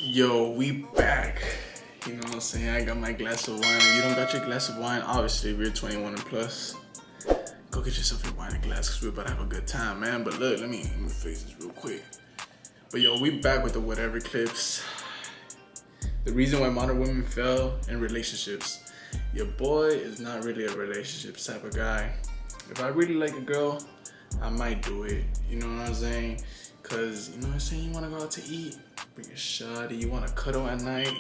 Yo, we back. You know what I'm saying? I got my glass of wine. If you don't got your glass of wine, obviously, if you're 21 and plus, go get yourself your wine and glass because we're about to have a good time, man. But look, let me fix this real quick. But yo, we back with the whatever clips. The reason why modern women fail in relationships. Your boy is not really a relationship type of guy. If I really like a girl, I might do it. You know what I'm saying? Cause you know what I'm saying, you wanna go out to eat, bring your shawty, you wanna cuddle at night,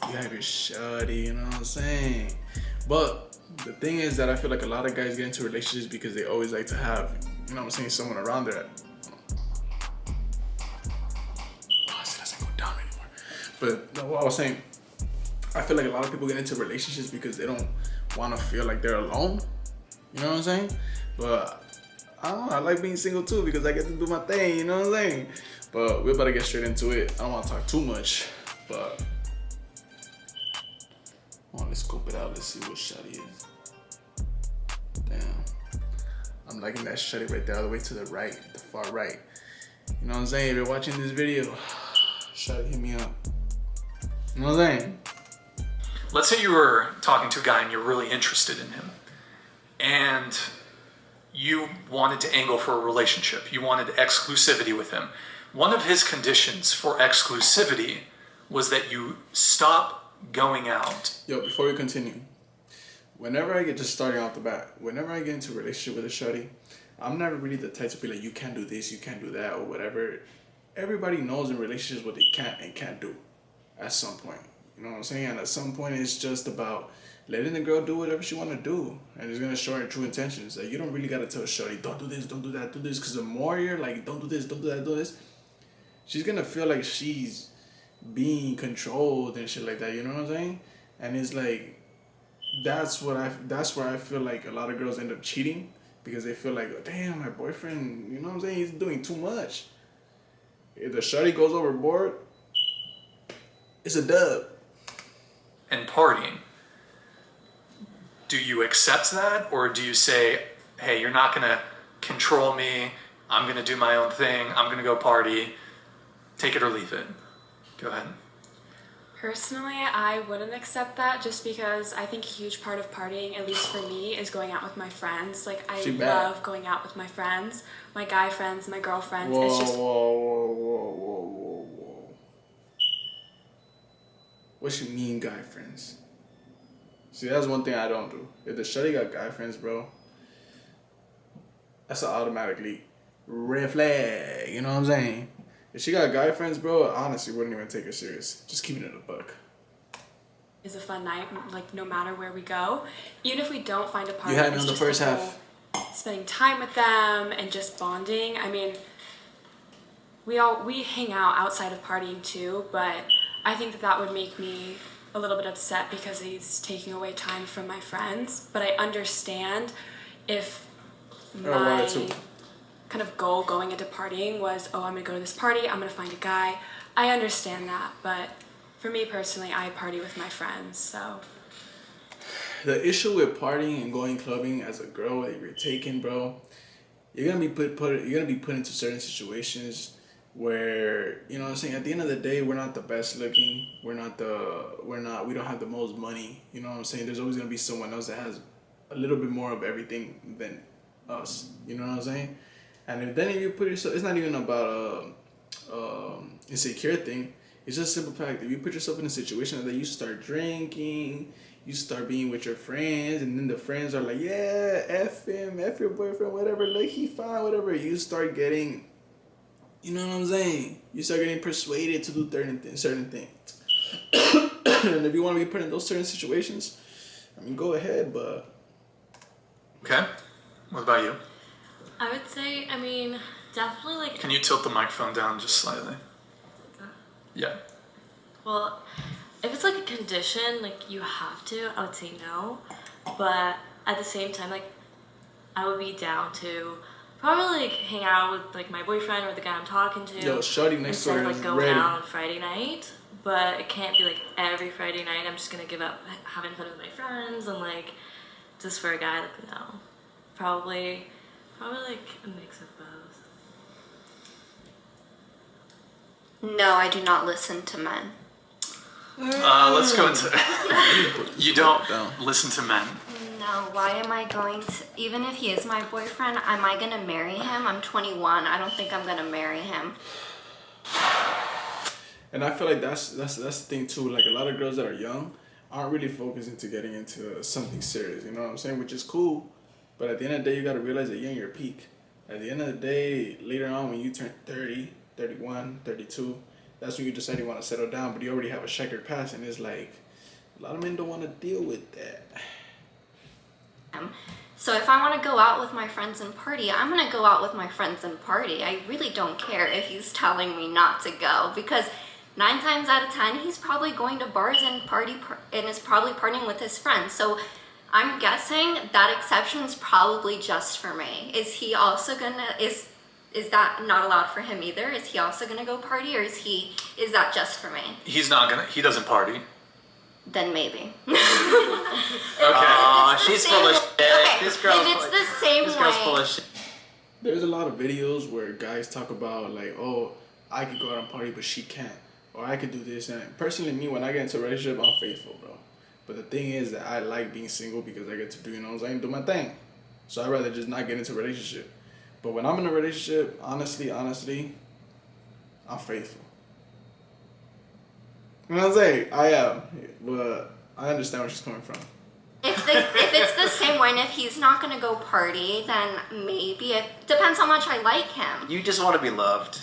you have your shawty, you know what I'm saying? But the thing is that I feel like a lot of guys get into relationships because they always like to have, you know what I'm saying, someone around there. Oh, it doesn't go down anymore. But no, what I was saying, I feel like a lot of people get into relationships because they don't wanna feel like they're alone. You know what I'm saying? But I don't know, I like being single too because I get to do my thing, you know what I'm saying? But we're about to get straight into it. I don't want to talk too much, but let's scope it out. Let's see what shawty is. Damn. I'm liking that shawty right there all the way to the right, the far right. You know what I'm saying? If you're watching this video, shawty, hit me up. You know what I'm saying? Let's say you were talking to a guy and you're really interested in him. And you wanted to angle for a relationship. You wanted exclusivity with him. One of his conditions for exclusivity was that you stop going out. Yo, before we continue, whenever I get just starting off the bat, whenever I get into a relationship with a shawty, I'm never really the type to be like, you can't do this, you can't do that, or whatever. Everybody knows in relationships what they can and can't do at some point. You know what I'm saying? And at some point, it's just about letting the girl do whatever she want to do, and it's gonna show her true intentions. Like, you don't really gotta tell shorty, don't do this, don't do that, do this, because the more you're like, don't do this, don't do that, do this, she's gonna feel like she's being controlled and shit like that. You know what I'm saying? And it's like, that's where I feel like a lot of girls end up cheating because they feel like, damn, my boyfriend, you know what I'm saying, he's doing too much. If the shorty goes overboard, it's a dub. And partying. Do you accept that, or do you say, hey, you're not gonna control me, I'm gonna do my own thing, I'm gonna go party, take it or leave it? Go ahead. Personally, I wouldn't accept that just because I think a huge part of partying, at least for me, is going out with my friends. Like, I love going out with my friends, my guy friends, my girlfriends. Whoa, it's just... whoa. What you mean, guy friends? See, that's one thing I don't do. If the shawty got guy friends, bro, that's an automatically red flag. You know what I'm saying? If she got guy friends, bro, I honestly wouldn't even take her serious. Just keeping it a buck. It's a fun night, like, no matter where we go. Even if we don't find a partner, you had me on the first half. Spending time with them and just bonding. I mean, we hang out outside of partying too, but I think that would make me a little bit upset because he's taking away time from my friends. But I understand if my kind of goal going into partying was, oh, I'm gonna go to this party, I'm gonna find a guy. I understand that, but for me personally, I party with my friends, so. The issue with partying and going clubbing as a girl that you're taking, bro, you're gonna be put into certain situations where, you know what I'm saying, at the end of the day, we're not the best looking, we don't have the most money, you know what I'm saying? There's always gonna be someone else that has a little bit more of everything than us, you know what I'm saying? And if you put yourself, it's not even about insecure thing, it's just a simple fact. If you put yourself in a situation that you start drinking, you start being with your friends, and then the friends are like, yeah, F him, F your boyfriend, whatever, like, he fine, whatever, you start getting, you know what I'm saying? You start getting persuaded to do certain things. And if you want to be put in those certain situations, I mean, go ahead, but... Okay. What about you? I would say, I mean, definitely like... Can you tilt the microphone down just slightly? Yeah. Well, if it's like a condition, like you have to, I would say no. But at the same time, like, I would be down to probably like hang out with like my boyfriend or the guy I'm talking to. Yo, shawty next door is like going ready. out on Friday night. But it can't be like every Friday night I'm just gonna give up having fun with my friends and like just for a guy, like, no. Probably like a mix of both. No, I do not listen to men. Let's go into. You don't listen to men. No, why am I going to, even if he is my boyfriend, am I gonna marry him? I'm 21. I don't think I'm gonna marry him. And I feel like that's the thing too. Like a lot of girls that are young aren't really focusing to getting into something serious. You know what I'm saying? Which is cool, but at the end of the day, you gotta realize that you're in your peak. At the end of the day, later on when you turn 30, 31, 32, that's when you decide you want to settle down. But you already have a checkered past, and it's like a lot of men don't want to deal with that. So if I want to go out with my friends and party, I'm going to go out with my friends and party. I really don't care if he's telling me not to go, because 9 times out of 10, he's probably going to bars and and is probably partying with his friends. So I'm guessing that exception's probably just for me. Is he also gonna, is that not allowed for him either? Is he also gonna go party, or is that just for me? He's not gonna. He doesn't party. Then maybe. Okay. Aw, she's full of shit. Okay, This girl's if it's the same This girl's full way, of shit. There's a lot of videos where guys talk about like, oh, I could go out and party, but she can't, or I could do this. And personally, me, when I get into a relationship, I'm faithful, bro. But the thing is that I like being single because I get to do, you know what I'm saying, do my thing. So I'd rather just not get into a relationship. But when I'm in a relationship, honestly, I'm faithful. You know what I'm saying? I am, but I understand where she's coming from. if it's the same way, and if he's not gonna go party, then maybe it depends how much I like him. You just want to be loved.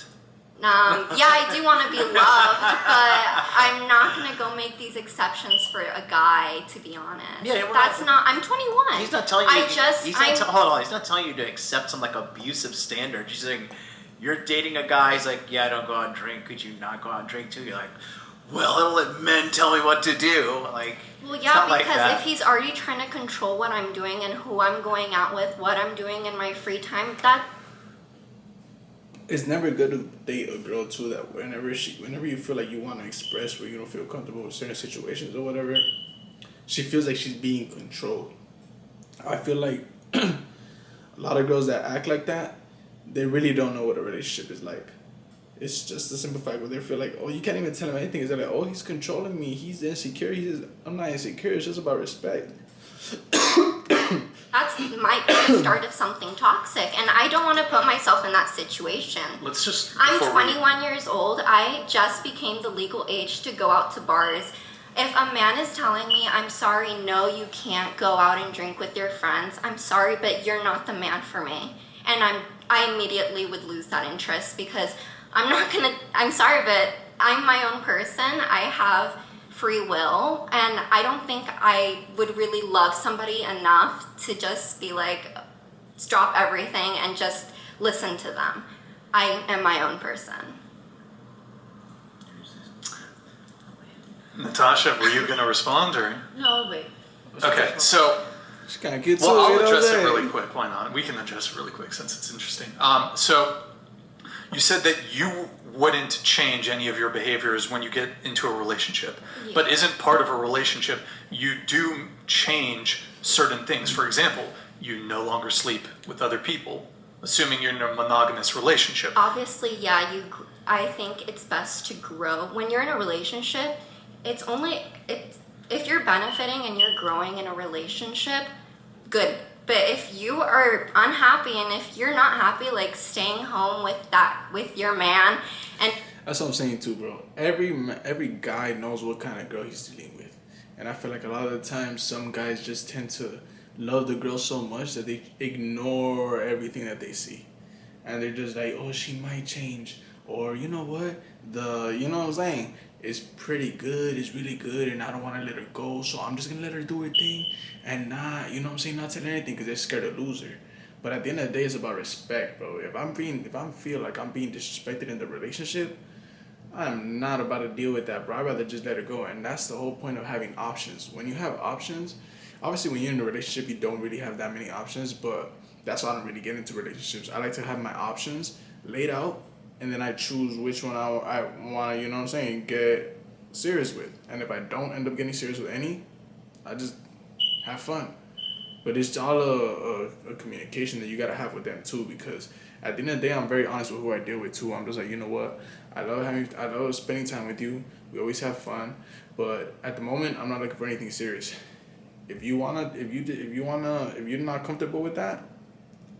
Yeah, I do want to be loved, but I'm not gonna go make these exceptions for a guy. To be honest, Yeah, we're that's not- not. I'm 21. He's not telling you. Hold on. He's not telling you to accept some like abusive standard. He's saying you're dating a guy. He's like, yeah, I don't go out and drink. Could you not go out and drink too? You're like, well, I don't let men tell me what to do. Like, Well, it's yeah, not like because that. if he's already trying to control what I'm doing and who I'm going out with, what I'm doing in my free time, that It's never good to date a girl too that whenever you feel like you want to express where you don't feel comfortable with certain situations or whatever, she feels like she's being controlled. I feel like a lot of girls that act like that, they really don't know what a relationship is like. It's just a simple fact where they feel like, oh, you can't even tell him anything. It's like, oh, he's controlling me. He's insecure. I'm not insecure. It's just about respect. that might be the start of something toxic, and I don't want to put myself in that situation. Let's just. I'm before we- 21 years old. I just became the legal age to go out to bars. If a man is telling me, I'm sorry, no, you can't go out and drink with your friends, I'm sorry, but you're not the man for me. And I immediately would lose that interest, because I'm sorry, but I'm my own person. I have free will, and I don't think I would really love somebody enough to just be like, stop everything and just listen to them. I am my own person. Natasha, were you going to respond or? No, wait. Okay, so. She kind of gets Well, I'll you know address what I'm it saying? really quick. Why not? We can address it really quick since it's interesting. So, you said that you wouldn't change any of your behaviors when you get into a relationship. Yeah. But isn't part of a relationship, you do change certain things. For example, you no longer sleep with other people, assuming you're in a monogamous relationship. Obviously, yeah, I think it's best to grow. When you're in a relationship, if you're benefiting and you're growing in a relationship, good. But if you are unhappy and if you're not happy, like staying home with your man, and That's what I'm saying too, bro. Every guy knows what kind of girl he's dealing with, and I feel like a lot of the time some guys just tend to love the girl so much that they ignore everything that they see, and they're just like, oh, she might change, or you know what, you know what I'm saying, it's pretty good, it's really good, and I don't want to let her go, so I'm just gonna let her do her thing and not, you know what I'm saying, not tell anything because they're scared to lose her. But at the end of the day, it's about respect, bro. If I feel like I'm being disrespected in the relationship, I'm not about to deal with that, bro. I'd rather just let it go. And that's the whole point of having options. When you have options, obviously when you're in a relationship, you don't really have that many options, but that's why I don't really get into relationships. I like to have my options laid out, and then I choose which one I want to, you know what I'm saying, get serious with. And if I don't end up getting serious with any, I just have fun. But it's all a communication that you got to have with them too, because at the end of the day, I'm very honest with who I deal with too. I'm just like, you know what, I love spending time with you. We always have fun, but at the moment, I'm not looking for anything serious. If you're not comfortable with that,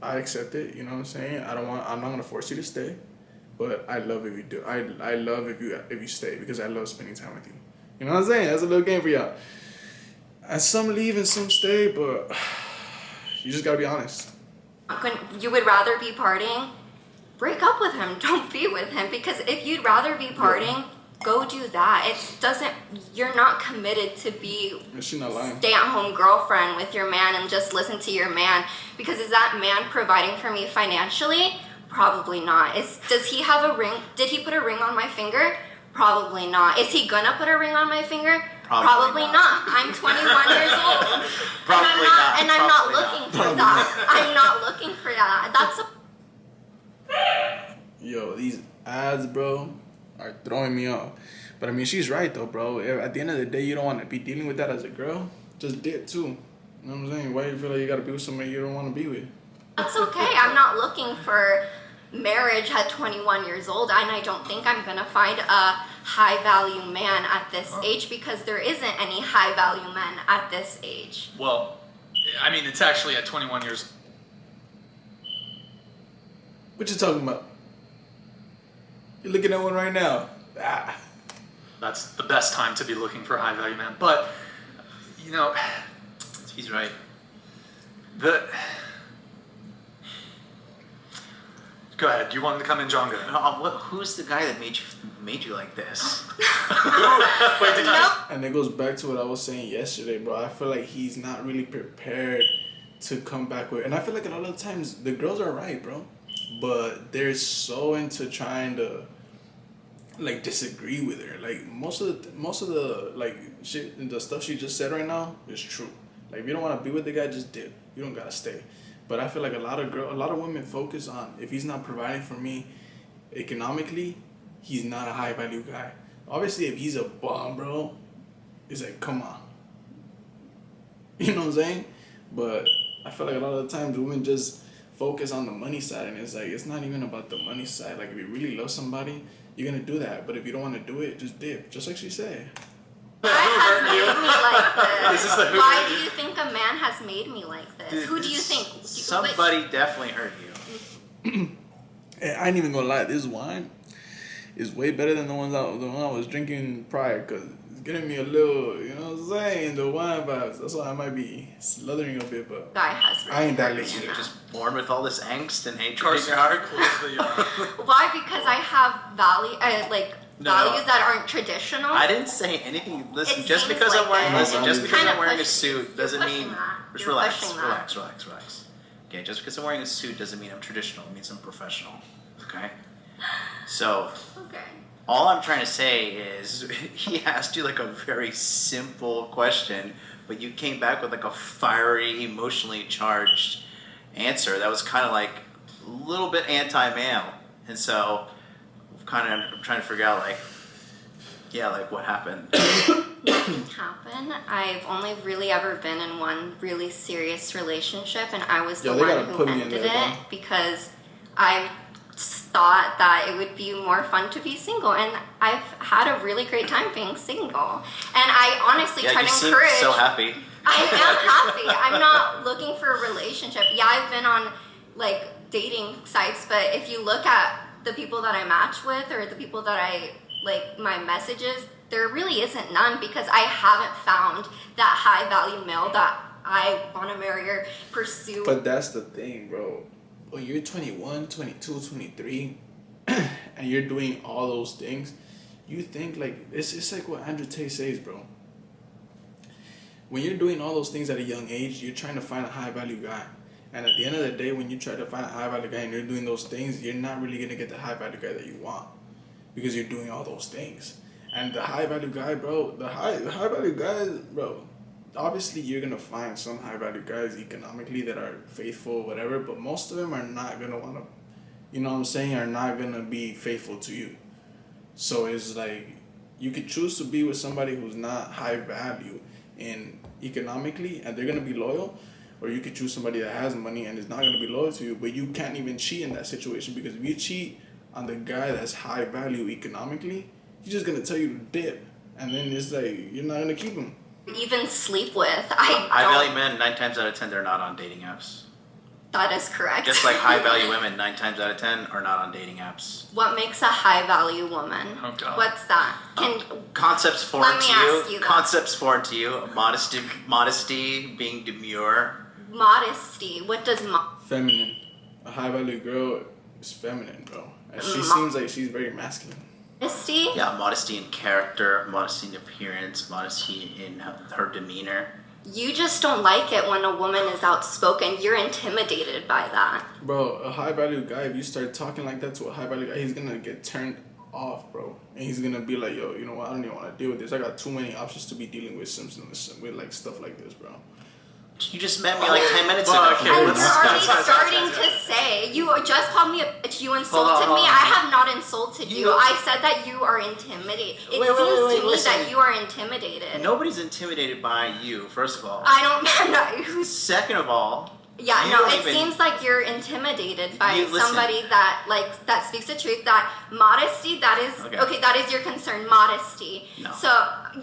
I accept it. You know what I'm saying? I'm not gonna force you to stay, but I love if you do. I love if you stay because I love spending time with you. You know what I'm saying? That's a little game for y'all. And some leave and some stay, but you just gotta be honest. You would rather be partying? Break up with him. Don't be with him, because if you'd rather be partying, go do that. You're not committed to be She's not lying. stay-at-home girlfriend with your man and just listen to your man. Because is that man providing for me financially? Probably not. Does he have a ring? Did he put a ring on my finger? Probably not. Is he gonna put a ring on my finger? Probably not. I'm 21 years old. And I'm not looking for that. I'm not looking for that. Yo, these ads, bro, are throwing me off. But I mean, she's right though, bro. At the end of the day, you don't want to be dealing with that as a girl. Just dip too. You know what I'm saying? Why you feel like you gotta be with somebody you don't want to be with? That's okay. I'm not looking for marriage at 21 years old, and I don't think I'm gonna find a high value man at this age, because there isn't any high value men at this age. Well, I mean, it's actually at 21 years. What you talking about? You're looking at one right now. Ah. That's the best time to be looking for a high value man. But, you know, He's right. Go ahead. You wanted to come in, John? Go ahead. Who's the guy that made you like this? Wait, did you? And it goes back to what I was saying yesterday, bro. I feel like he's not really prepared to come back with. And I feel like a lot of times the girls are right, bro, but they're so into trying to like disagree with her. Like most of the like shit, the stuff she just said right now is true. Like if you don't want to be with the guy, just dip. You don't gotta stay. But I feel like a lot of women focus on, if he's not providing for me economically, he's not a high value guy. Obviously, if he's a bum, bro, it's like, come on. You know what I'm saying? But I feel like a lot of the times women just focus on the money side, and it's like, it's not even about the money side. Like if you really love somebody, you're gonna do that. But if you don't want to do it, just dip. Just like she said. Why has made me like this? This is the who Why hurt do you. you think a man has made me like this? Who do you think? Somebody definitely hurt you. Hey, I ain't even gonna lie. This wine is way better than the one I was drinking prior, cause it's getting me a little, you know what I'm saying, the wine vibes. That's why I might be sluthering a bit, but Guy has really I ain't that hurt me lazy. You're now. just born with all this angst and hatred in Carson, your heart. close the, Why? Because I have values that aren't traditional. I didn't say anything. Listen, It just seems because like I'm wearing that. listen, just because Kinda I'm wearing a push- suit doesn't you're mean pushing that. just You're relax, pushing that. relax. Okay, just because I'm wearing a suit doesn't mean I'm traditional. It means I'm professional. Okay. So Okay. all I'm trying to say is he asked you like a very simple question, but you came back with like a fiery, emotionally charged answer that was kind of like a little bit anti-male. And so I'm trying to figure out like what happened. Happen. I've only really ever been in one really serious relationship, and I was the Yo, they one gotta who put me in ended there, it bro. because I thought that it would be more fun to be single, and I've had a really great time being single. And I honestly Yeah, try you to seem encourage. so happy. I am happy. I'm not looking for a relationship. Yeah, I've been on like dating sites, but if you look at the people that I match with or the people that I like my messages, there really isn't none, because I haven't found that high value male that I want to marry or pursue. But that's the thing, bro. When you're 21, 22, 23, and you're doing all those things, you think like it's like what Andrew Tate says, bro. When you're doing all those things at a young age, you're trying to find a high value guy. And at the end of the day, when you try to find a high value guy and you're doing those things, you're not really gonna get the high value guy that you want, because you're doing all those things. And the high value guy, bro, the high value guys, bro. Obviously, you're gonna find some high value guys economically that are faithful, whatever. But most of them are not gonna wanna, you know what I'm saying, are not gonna be faithful to you. So it's like you could choose to be with somebody who's not high value and economically, and they're gonna be loyal, or you could choose somebody that has money and is not gonna be loyal to you, but you can't even cheat in that situation, because if you cheat, on the guy that's high value economically, he's just gonna tell you to dip, and then it's like you're not gonna keep him. Even sleep with. High value men, 9 times out of 10, they're not on dating apps. That is correct. Just like high value women, 9 times out of 10 are not on dating apps. What makes a high value woman? Oh, God. What's that? Concepts foreign Let me to ask you. you that. Concepts foreign to you. Modesty, being demure. Modesty. What does Feminine. A high value girl is feminine, bro, and she seems like she's very masculine. modesty? Yeah, modesty in character, modesty in appearance, modesty in her demeanor. You just don't like it when a woman is outspoken. You're intimidated by that. Bro, a high value guy, if you start talking like that to a high value guy, he's gonna get turned off, bro. And he's gonna be like, yo, you know what? I don't even want to deal with this. I got too many options to be dealing with with like stuff like this, bro. You just met me like 10 minutes Well, ago. okay, And let's- you're already guys, starting to say, you just called me a bitch, you insulted hold me. on. I have not insulted you. You- I said that you are intimidated. It Wait, seems to me listen. that you are intimidated. Nobody's intimidated by you, first of all. I don't know. Who's Second of all, Yeah, You no, don't it even- seems like you're intimidated by You- listen. somebody that speaks the truth. That modesty, that is Okay. that is your concern, modesty. No. So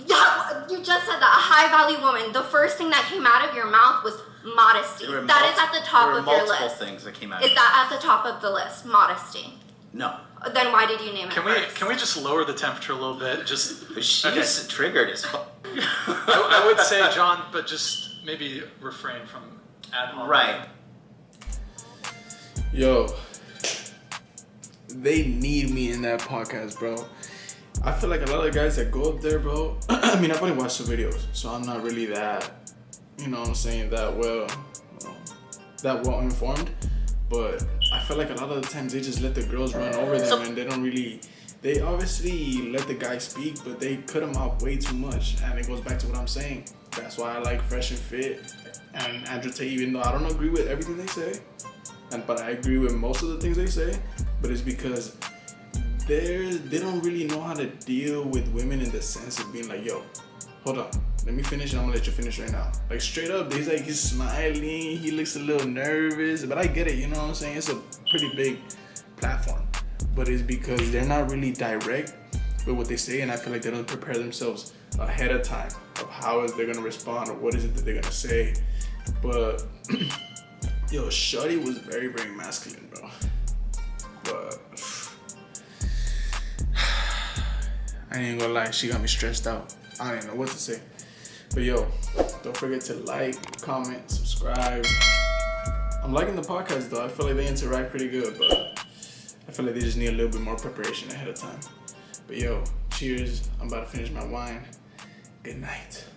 yeah, you just said that a high value woman. The first thing that came out of your mouth was modesty. there were That is at the top there were of your multiple list. things that came out. Is that at the top of the list? Modesty. No. Then why did you name it first? Can we just lower the temperature a little bit? Just She okay. gets triggered as fuck. I would say John, but just maybe refrain from ad hominem. Right. Yo, they need me in that podcast, bro. I feel like a lot of the guys that go up there, bro. I mean, I've only watched the videos, so I'm not really that, you know what I'm saying, that well informed. But I feel like a lot of the times they just let the girls run over them, and they don't really. They obviously let the guy speak, but they cut him off way too much, and it goes back to what I'm saying. That's why I like Fresh and Fit and Andrew Tate, even though I don't agree with everything they say. But I agree with most of the things they say, but it's because they don't really know how to deal with women in the sense of being like, yo, hold on, let me finish and I'm gonna let you finish right now. Like straight up, he's smiling, he looks a little nervous, but I get it, you know what I'm saying? It's a pretty big platform, but it's because they're not really direct with what they say, and I feel like they don't prepare themselves ahead of time of how is they're gonna respond or what is it that they're gonna say. But yo, Shawty was very, very masculine, bro. But I ain't gonna lie, she got me stressed out. I don't even know what to say. But yo, don't forget to like, comment, subscribe. I'm liking the podcast though. I feel like they interact pretty good, but I feel like they just need a little bit more preparation ahead of time. But yo, cheers. I'm about to finish my wine. Good night.